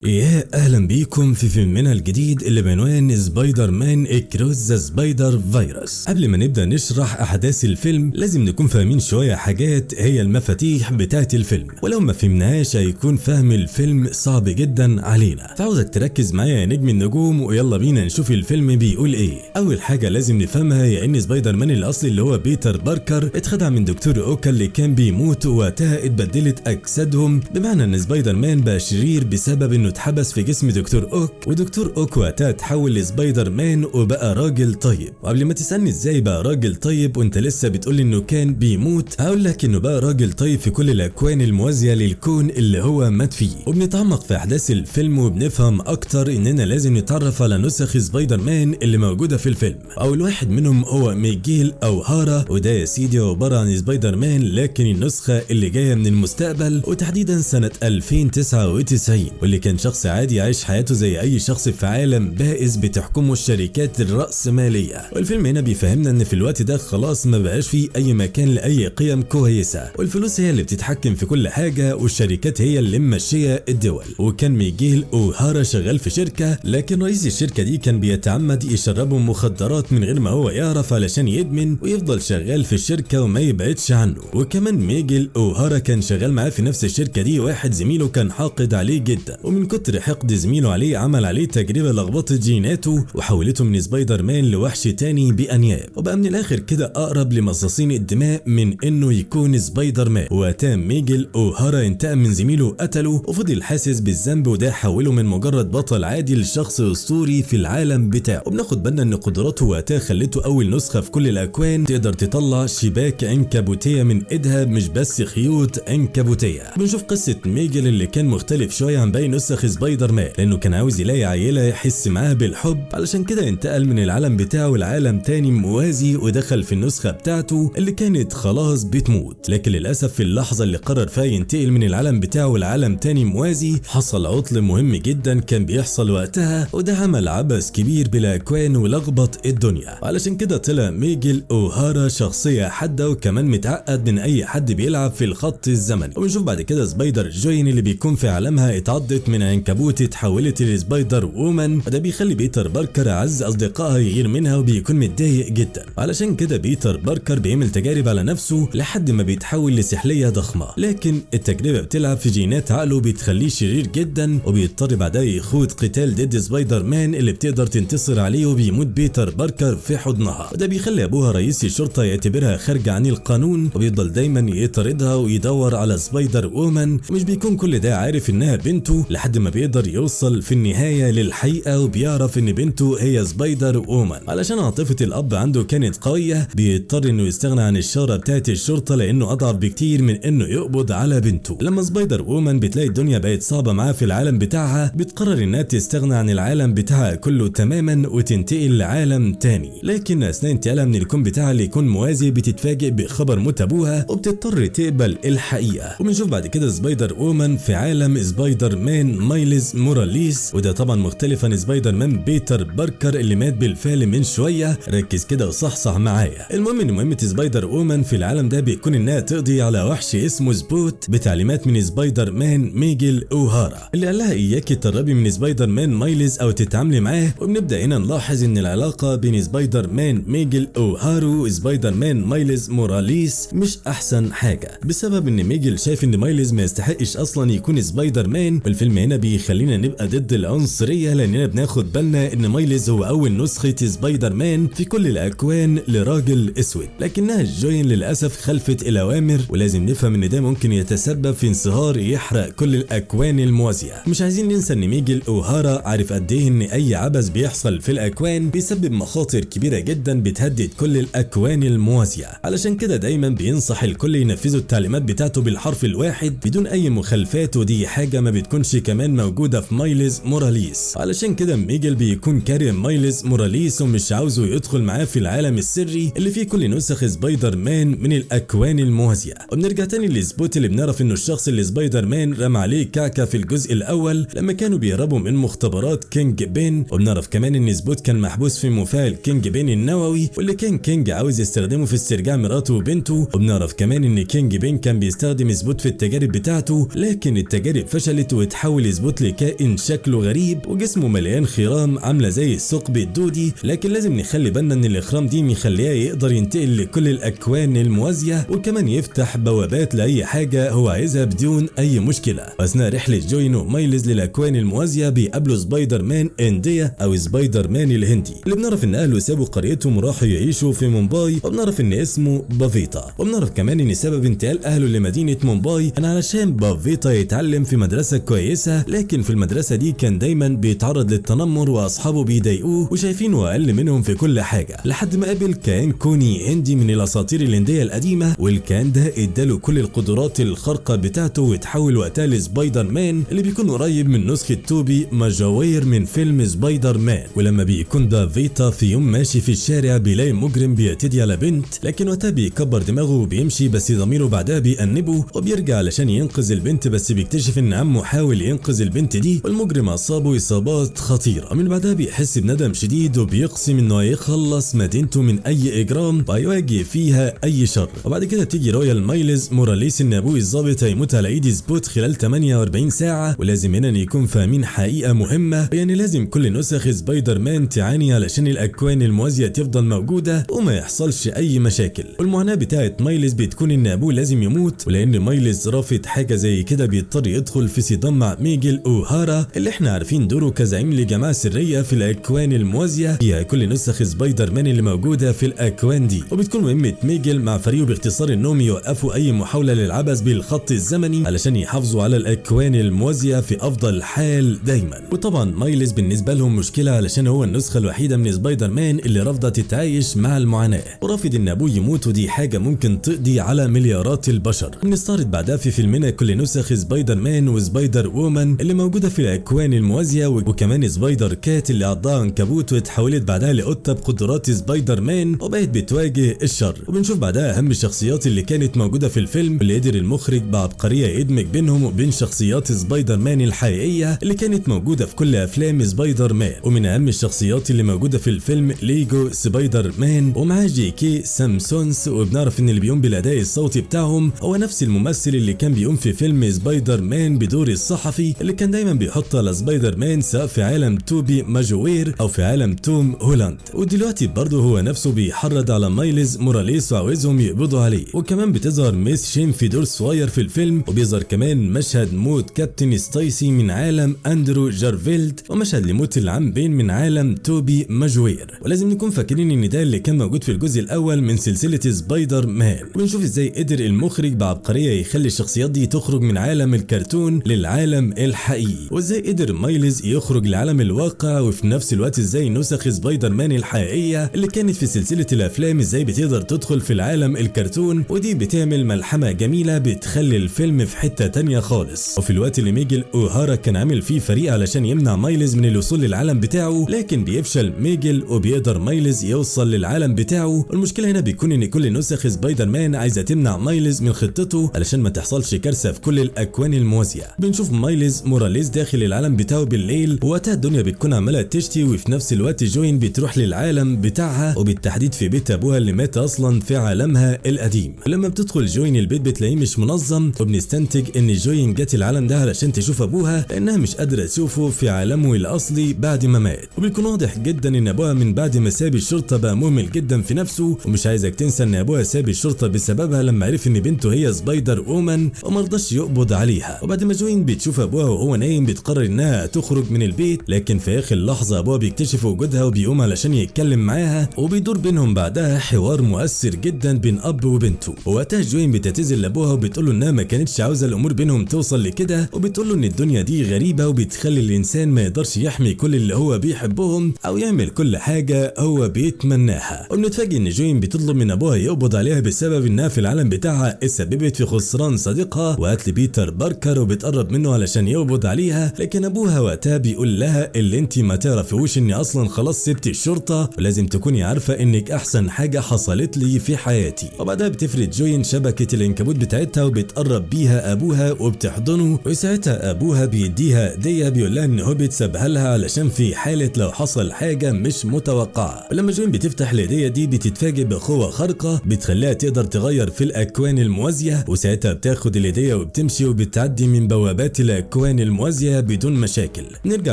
يا اهلا بيكم في فيلمنا الجديد اللي بعنوان سبايدر مان اكروس ذا سبايدر فيروس. قبل ما نبدا نشرح احداث الفيلم لازم نكون فاهمين شويه حاجات هي المفاتيح بتاعه الفيلم، ولو ما فهمناهاش هيكون فهم الفيلم صعب جدا علينا، فعاوزك تركز معايا يا نجم النجوم ويلا بينا نشوف الفيلم بيقول ايه. اول حاجه لازم نفهمها هي ان سبايدر مان الاصلي اللي هو بيتر باركر اتخدع من دكتور اوكا اللي كان بيموت، وقتها اتبدلت اجسادهم، بمعنى ان سبايدر مان بقى شرير بسبب انه اتحبس في جسم دكتور اوك، ودكتور اوك وقتها اتحول لسبايدر مان وبقى راجل طيب. وقبل ما تسالني ازاي بقى راجل طيب وانت لسه بتقولي انه كان بيموت، هقول لك انه بقى راجل طيب في كل الاكوان الموازيه للكون اللي هو مات فيه. وبنتعمق في احداث الفيلم وبنفهم اكتر اننا لازم نتعرف على نسخ سبايدر مان اللي موجوده في الفيلم. اول واحد منهم هو ميجيل او هارا، وده يا سيدي عباره عن سبايدر مان لكن النسخه اللي جايه من المستقبل، وتحديدا سنه 2099، واللي كان شخص عادي عايش حياته زي اي شخص في عالم بائس بتحكمه الشركات الرأسمالية. والفيلم هنا بيفهمنا ان في الوقت ده خلاص ما بقاش فيه اي مكان لاي قيم كويسة، والفلوس هي اللي بتتحكم في كل حاجة، والشركات هي اللي ماشية الدول. وكان ميجيل اوهارا شغال في شركة، لكن رئيس الشركة دي كان بيتعمد يشربه مخدرات من غير ما هو يعرف علشان يدمن ويفضل شغال في الشركة وما يبعدش عنه. وكمان ميجيل اوهارا كان شغال معاه في نفس الشركة دي واحد زميله كان حاقد عليه جدا، ومن كتر حقد زميله عليه عمل عليه تجربة لخبطت جيناته وحولته من سبايدر مان لوحش تاني بأنياب، وبقى من الآخر كده أقرب لمصاصين الدماء من إنه يكون سبايدر مان. وقتها ميجيل أوهارا انتقم من زميله وقتله، وفضل حاسس بالذنب، وده حوله من مجرد بطل عادي لشخص أسطوري في العالم بتاعه. وبناخد بالنا إن قدراته وقتها خلته أول نسخة في كل الأكوان تقدر تطلع شباك عنكبوتية من إيدها، مش بس خيوط عنكبوتية. بنشوف قصة ميجيل اللي كان مختلف شوية عن باقي نسخ سبايدر مان، لانه كان عاوز يلاقي عيله يحس معاها بالحب، علشان كده انتقل من العالم بتاعه لعالم تاني موازي، ودخل في النسخه بتاعته اللي كانت خلاص بتموت. لكن للاسف في اللحظه اللي قرر فيها ينتقل من العالم بتاعه لعالم تاني موازي حصل عطل مهم جدا كان بيحصل وقتها، وده عمل عبث كبير بالاكوان ولخبط الدنيا. وعلشان كده طلع ميجيل اوهارا شخصيه حاده وكمان متعقد من اي حد بيلعب في الخط الزمني. وبنشوف بعد كده سبايدر جوين اللي بيكون في عالمها اتعضت من عنكبوت اتحولت لسبايدر وومن، وده بيخلي بيتر باركر اعز اصدقائها يغير منها وبيكون متضايق جدا. علشان كده بيتر باركر بيعمل تجارب على نفسه لحد ما بيتحول لسحليه ضخمه، لكن التجربه بتلعب في جينات عقله بتخليه شرير جدا، وبيضطر بعدها يخوض قتال ضد سبايدر مان اللي بتقدر تنتصر عليه، وبيموت بيتر باركر في حضنها، وده بيخلي ابوها رئيس الشرطه يعتبرها خارجه عن القانون، وبيفضل دايما يطاردها ويدور على سبايدر وومن، ومش بيكون كل ده عارف انها بنته لحد ما بيقدر يوصل في النهاية للحقيقة وبيعرف ان بنته هي سبايدر وومن. علشان عاطفة الاب عنده كانت قوية بيضطر انه يستغنى عن الشارة بتاعت الشرطة لانه اضعف بكتير من انه يقبض على بنته. لما سبايدر وومن بتلاقي الدنيا بقت صعبة معاه في العالم بتاعها بتقرر انها تستغنى عن العالم بتاعها كله تماما وتنتقل لعالم تاني، لكن اثناء انتقالها من الكون بتاعها اللي يكون موازي بتتفاجئ بخبر موت ابوها وبتضطر تقبل الحقيقة. وبنشوف بعد كده سبايدر وومن في عالم سبايدر مان مايلز موراليس، وده طبعا مختلف عن سبايدر مان بيتر باركر اللي مات بالفعل من شويه. ركز كده وصحصح معايا. المهم ان مهمه سبايدر وومن في العالم ده بيكون انها تقضي على وحش اسمه سبوت بتعليمات من سبايدر مان ميجيل اوهارا، اللي قال لها اياكي تقربي من سبايدر مان مايلز او تتعاملي معاه. وبنبدا هنا نلاحظ ان العلاقه بين سبايدر مان ميجيل اوهارو وسبايدر مان مايلز موراليس مش احسن حاجه، بسبب ان ميجيل شايف ان مايلز ما يستحقش اصلا يكون سبايدر مان. والفيلم هنا بيخلينا نبقى ضد العنصريه لاننا بناخد بالنا ان مايلز هو اول نسخه سبايدر مان في كل الاكوان لراجل اسود، لكنها جوين للاسف خلفت الاوامر، ولازم نفهم ان ده ممكن يتسبب في انصهار يحرق كل الاكوان الموازيه. مش عايزين ننسى ان ميجيل اوهارا عارف قد ايه ان اي عبث بيحصل في الاكوان بيسبب مخاطر كبيره جدا بتهدد كل الاكوان الموازيه، علشان كده دايما بينصح الكل ينفذوا التعليمات بتاعته بالحرف الواحد بدون اي مخالفات، ودي حاجه ما بتكونش كمان موجوده في مايلز موراليس. علشان كده ميجيل بيكون كاره مايلز موراليس ومش عاوزه يدخل معاه في العالم السري اللي فيه كل نسخ سبايدر مان من الاكوان الموازيه. وبنرجع تاني لسبوت اللي بنعرف انه الشخص اللي سبايدر مان رمى عليه كعكه في الجزء الاول لما كانوا بيهربوا من مختبرات كينج بين. وبنعرف كمان ان سبوت كان محبوس في مفاعل كينج بين النووي واللي كان كينج عاوز يستخدمه في استرجاع مراته وبنته. وبنعرف كمان ان كينج بين كان بيستخدم سبوت في التجارب بتاعته، لكن التجارب فشلت وتحول سبوت لكائن شكله غريب وجسمه مليان خرام عامله زي الثقب الدودي، لكن لازم نخلي بالنا ان الاخرام دي مخليه يقدر ينتقل لكل الاكوان الموازيه وكمان يفتح بوابات لاي حاجه هو عايزها بدون اي مشكله. واثناء رحله جوين ومايلز للاكوان الموازيه بيقابلوا سبايدر مان انديا او سبايدر مان الهندي، اللي بنعرف ان اهله سابوا قريتهم وراحوا يعيشوا في مومباي، وبنعرف ان اسمه بافيتا. وبنعرف كمان ان سبب انتقال اهله لمدينه مومباي كان علشان بافيتا يتعلم في مدرسه كويسه، لكن في المدرسه دي كان دايما بيتعرض للتنمر واصحابه بيضايقوه وشايفينه اقل منهم في كل حاجه، لحد ما قابل كائن كوني هندي من الاساطير الهنديه القديمه، والكائن ده اداله كل القدرات الخارقه بتاعته وتحول وقتها لسبايدر مان اللي بيكون قريب من نسخه توبي ماجواير من فيلم سبايدر مان. ولما بيكون بافيتا في يوم ماشي في الشارع بيلاقي مجرم بيعتدي على بنت، لكن وقتها بيكبر دماغه وبيمشي، بس ضميره بعدها بيأنبه وبيرجع علشان ينقذ البنت، بس بيكتشف ان عمه حاول ينقذ البنت دي والمجرم اصابه اصابات خطيره. من بعدها بيحس بندم شديد وبيقسم انه هيخلص مدينته من اي اجرام وهيواجه فيها اي شر. وبعد كده تيجي رويال مايلز موراليس ان ابوه الظابط هيموت على ايد سبوت خلال 48 ساعه، ولازم هنا يكون فاهمين حقيقه مهمه، يعني لازم كل نسخ سبايدر مان تعاني علشان الاكوان الموازيه تفضل موجوده وما يحصلش اي مشاكل. والمعاناه بتاعت مايلز بتكون ان ابوه لازم يموت، ولان مايلز رافض حاجه زي كده بيضطر يدخل في صدام مع ميجل اوهارا اللي احنا عارفين دوره كزعيم لجماعه سريه في الاكوان الموازيه فيها كل نسخ سبايدر مان اللي موجوده في الاكوان دي. وبتكون مهمه ميجل مع فريقه باختصار انهم يوقفوا اي محاوله للعبث بالخط الزمني علشان يحافظوا على الاكوان الموازيه في افضل حال دايما. وطبعا مايلز بالنسبه لهم مشكله علشان هو النسخه الوحيده من سبايدر مان اللي رافضه تتعايش مع المعاناه ورافض ان ابوه يموت، ودي حاجه ممكن تقضي على مليارات البشر. بنستعرض بعدها في فيلمنا كل نسخ سبايدر مان وسبايدر وومن اللي موجوده في الاكوان الموازيه، وكمان سبايدر كات اللي عضها عنكبوت واتحولت بعدها لقطه بقدرات سبايدر مان وبقت بتواجه الشر. وبنشوف بعدها اهم الشخصيات اللي كانت موجوده في الفيلم، اللي قدر المخرج بعبقريه يدمج بينهم وبين شخصيات سبايدر مان الحقيقيه اللي كانت موجوده في كل افلام سبايدر مان. ومن اهم الشخصيات اللي موجوده في الفيلم ليجو سبايدر مان ومعاه جي كي سامسونز، وبنعرف ان اللي بيقوم بالاداء الصوتي بتاعهم هو نفس الممثل اللي كان بيقوم في فيلم سبايدر مان بدور الصحفي اللي كان دايما بيحط على سبايدر مان سواء في عالم توبي ماجوير او في عالم توم هولاند. ودلوقتي برضه هو نفسه بيحرض على مايلز موراليس وعاوزهم يقبضوا عليه. وكمان بتظهر ميس شيم في دور صغير في الفيلم، وبيظهر كمان مشهد موت كابتن ستايسي من عالم اندرو جارفيلد ومشهد لموت العم بين من عالم توبي ماجوير. ولازم نكون فاكرين ان ده اللي كان موجود في الجزء الاول من سلسله سبايدر مان. وبنشوف ازاي قدر المخرج بعبقريه يخلي الشخصيات دي تخرج من عالم الكرتون للعالم الحقيقي، وازاي قدر مايلز يخرج لعالم الواقع، وفي نفس الوقت ازاي نسخ سبايدر مان الحقيقيه اللي كانت في سلسله الافلام ازاي بتقدر تدخل في العالم الكرتون، ودي بتعمل ملحمه جميله بتخلي الفيلم في حته تانية خالص. وفي الوقت اللي ميجل اوهارا كان عامل فيه فريق علشان يمنع مايلز من الوصول للعالم بتاعه، لكن بيفشل ميجل وبيقدر مايلز يوصل للعالم بتاعه. والمشكله هنا بيكون ان كل نسخ سبايدر مان عايزه تمنع مايلز من خطته علشان ما تحصلش كارثه في كل الاكوان الموازيه. بنشوف مايلز موراليس داخل العالم بتاعه بالليل، ووقتها الدنيا بتكون عماله تشتي، وفي نفس الوقت جوين بتروح للعالم بتاعها وبالتحديد في بيت ابوها اللي مات اصلا في عالمها القديم. ولما بتدخل جوين البيت بتلاقيه مش منظم، وبنستنتج ان جوين جت العالم ده علشان تشوف ابوها لانها مش قادره تشوفه في عالمه الاصلي بعد ما مات. وبيكون واضح جدا ان ابوها من بعد ما ساب الشرطه بقى مهمل جدا في نفسه، ومش عايزك تنسى ان ابوها ساب الشرطه بسببها لما عرف ان بنته هي سبايدر وومن وما رضاش يقبض عليها. وبعد ما جوين بتشوف ابوها وهو نايم بتقرر انها تخرج من البيت، لكن في اخر لحظه ابوها بيكتشف وجودها وبيقوم علشان يتكلم معاها، وبيدور بينهم بعدها حوار مؤثر جدا بين اب وبنته. ووقتها جوين بتعتذر لابوها وبتقول له انها ما كانتش عاوزه الامور بينهم توصل لكده، وبتقول له ان الدنيا دي غريبه وبتخلي الانسان ما يقدرش يحمي كل اللي هو بيحبهم او يعمل كل حاجه هو بيتمناها. وبنتفاجئ ان جوين بتطلب من ابوها يقبض عليها بسبب انها في العالم بتاعها اتسببت في خسران صديقها وقتل بيتر باركر، وبتقرب منه علشان يقبض عليها، لكن ابوها وقتها بيقول لها اللي انت ما تعرفوش اني اصلا خلاص سبت الشرطه، ولازم تكوني عارفه انك احسن حاجه حصلت لي في حياتي. وبعدها بتفرد جوين شبكه العنكبوت بتاعتها وبتقرب بيها ابوها وبتحضنه، وساعتها ابوها بيديها هديه بيقول لها ان هوبيت سابها لها علشان في حاله لو حصل حاجه مش متوقعه. ولما جوين بتفتح الهديه دي بتتفاجئ بقوه خارقه بتخليها تقدر تغير في الاكوان الموازيه، وساعتها بتاخد الهديه وبتمشي وبتعدي من بوابات الاكوان الاكوان الموازيه بدون مشاكل. نرجع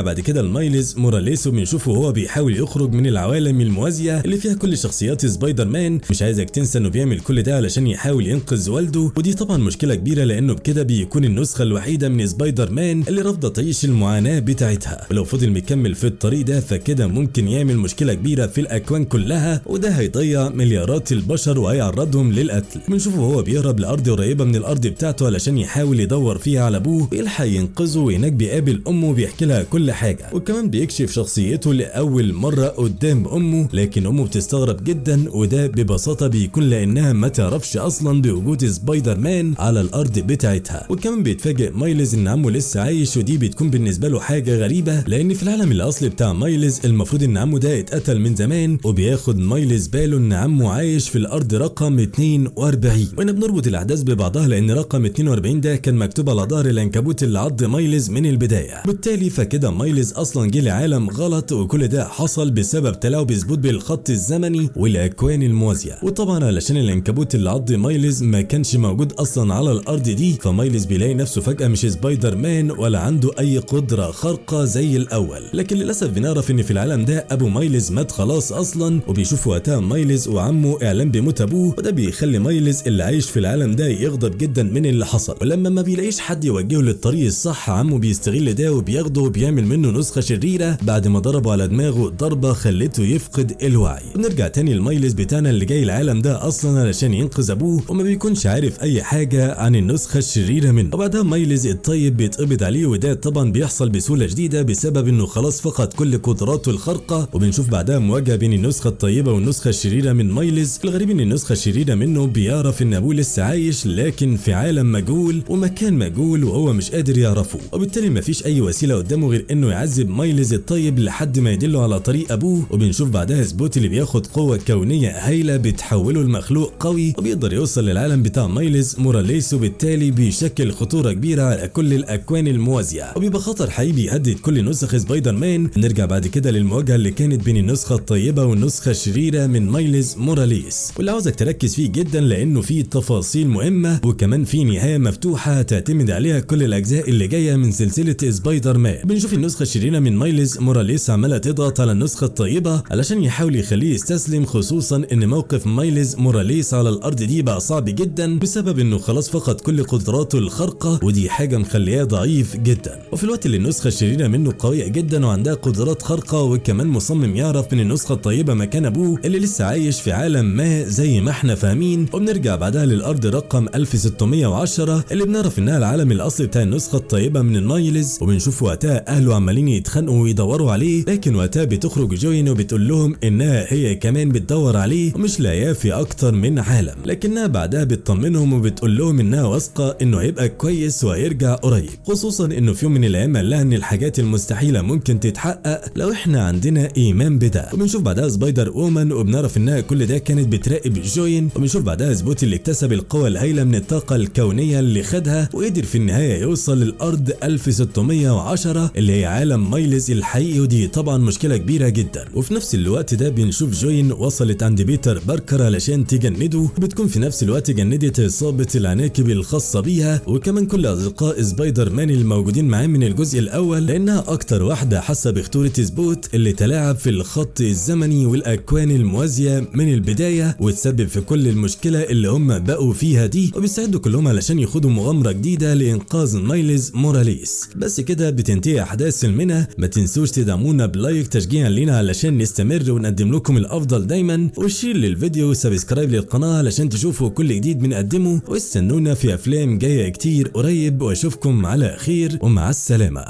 بعد كده لمايلز موراليس وبنشوفه وهو بيحاول يخرج من العوالم الموازيه اللي فيها كل شخصيات سبايدر مان. مش عايزك تنسى انه بيعمل كل ده علشان يحاول ينقذ والده، ودي طبعا مشكله كبيره لانه بكده بيكون النسخه الوحيده من سبايدر مان اللي رافضه تعيش المعاناه بتاعتها، ولو فضل مكمل في الطريق ده فكده ممكن يعمل مشكله كبيره في الاكوان كلها، وده هيضيع مليارات البشر وهيعرضهم للقتل. بنشوفه وهو بيهرب لارض قريبه من الارض بتاعته علشان يحاول يدور فيها على ابوه ويلحق ينقذه، وهناك بيقابل امه وبيحكي لها كل حاجه، وكمان بيكشف شخصيته لاول مره قدام امه، لكن امه بتستغرب جدا، وده ببساطه بيكون لانها ما تعرفش اصلا بوجود سبايدر مان على الارض بتاعتها. وكمان بيتفاجئ مايلز ان عمه لسه عايش، ودي بتكون بالنسبه له حاجه غريبه لان في العالم الاصلي بتاع مايلز المفروض ان عمه ده اتقتل من زمان، وبياخد مايلز باله ان عمه عايش في الارض رقم 42. وهنا بنربط الاحداث ببعضها لان رقم 42 ده كان مكتوب على ظهر العنكبوت اللي عض مايلز من البدايه، بالتالي فكده مايلز اصلا جه لعالم غلط، وكل ده حصل بسبب تلاعب سبوت بالخط الزمني والاكوان الموازيه. وطبعا علشان العنكبوت اللي عض مايلز ما كانش موجود اصلا على الارض دي، فمايلز بيلاقي نفسه فجاه مش سبايدر مان ولا عنده اي قدره خارقه زي الاول. لكن للاسف بنعرف ان في العالم ده ابو مايلز مات خلاص اصلا، وبيشوف وقتها مايلز وعمه اعلان بموت ابوه، وده بيخلي مايلز اللي عايش في العالم ده يغضب جدا من اللي حصل. ولما ما بيلاقيش حد يوجهه للطريق الصح، عمه بيستغل ده وبياخده وبيعمل منه نسخه شريره بعد ما ضربه على دماغه ضربه خلته يفقد الوعي. ونرجع تاني لمايلز بتاعنا اللي جاي العالم ده اصلا علشان ينقذ ابوه، وما بيكونش عارف اي حاجه عن النسخه الشريره منه. وبعدها مايلز الطيب بيتقبض عليه، وده طبعا بيحصل بسهوله شديده بسبب انه خلاص فقد كل قدراته الخارقه. وبنشوف بعدها مواجهه بين النسخه الطيبه والنسخه الشريره من مايلز. الغريب ان النسخه الشريره منه بيعرف ان ابوه لسه عايش، لكن في عالم مجهول ومكان مجهول وهو مش قادر يعرفه، وبالتالي مفيش اي وسيله قدامه غير انه يعذب مايلز الطيب لحد ما يدله على طريق ابوه. وبنشوف بعدها سبوت اللي بياخد قوه كونيه هايله بتحوله لمخلوق قوي، وبيقدر يوصل للعالم بتاع مايلز موراليس، وبالتالي بيشكل خطوره كبيره على كل الاكوان الموازيه، وبيبقى خطر حقيقي بيهدد كل نسخ سبايدر مان. نرجع بعد كده للمواجهه اللي كانت بين النسخه الطيبه والنسخه الشريره من مايلز موراليس، واللي عاوزك تركز فيه جدا لانه فيه تفاصيل مهمه، وكمان فيه نهايه مفتوحه تعتمد عليها كل الاجزاء اللي جايه من سلسله سبايدر مان. بنشوف النسخه الشريره من مايلز موراليس عماله تضغط على النسخه الطيبه علشان يحاول يخليه يستسلم، خصوصا ان موقف مايلز موراليس على الارض دي بقى صعب جدا بسبب انه خلاص فقد كل قدراته الخارقه، ودي حاجه مخلياه ضعيف جدا. وفي الوقت اللي النسخه الشريره منه قويه جدا وعندها قدرات خارقه، وكمان مصمم يعرف من النسخه الطيبه مكان ابوه اللي لسه عايش في عالم ما زي ما احنا فاهمين. وبنرجع بعدها للارض رقم 1610 اللي بنعرف انها العالم الاصلي بتاع النسخه الطيبه من المايلز، وبنشوف وقتها اهله عمالين يتخانقوا ويدوروا عليه، لكن وقتها بتخرج جوين وبتقول لهم انها هي كمان بتدور عليه ومش لاقياه في اكتر من عالم، لكنها بعدها بتطمنهم وبتقول لهم انها واثقه انه هيبقى كويس وهيرجع قريب، خصوصا انه في يوم من الايام قال لها ان الحاجات المستحيله ممكن تتحقق لو احنا عندنا ايمان بده. وبنشوف بعدها سبايدر وومن وبنعرف انها كل ده كانت بتراقب جوين، وبنشوف بعدها سبوت اللي اكتسب القوه الهائله من الطاقه الكونيه اللي خدها وقدر في النهايه يوصل للارض 1610 اللي هي عالم مايلز الحقيقي، ودي طبعا مشكله كبيره جدا. وفي نفس الوقت ده بنشوف جوين وصلت عند بيتر باركر علشان تجنده، وبتكون في نفس الوقت جندت اصابه العناكب الخاصه بيها، وكمان كل اصدقاء سبايدر مان الموجودين معاه من الجزء الاول، لانها اكتر واحده حاسه بخطوره سبوت اللي تلاعب في الخط الزمني والاكوان الموازيه من البدايه وتسبب في كل المشكله اللي هم بقوا فيها دي، وبيستعدوا كلهم علشان يخوضوا مغامره جديده لانقاذ مايلز موراليس. بس كده بتنتهي احداث فيلمنا. ما تنسوش تدعمونا بلايك تشجيعا لينا علشان نستمر ونقدم لكم الافضل دايما، وشير للفيديو وسبسكرايب للقناه علشان تشوفوا كل جديد بنقدمه، واستنونا في افلام جايه كتير قريب، واشوفكم على خير ومع السلامه.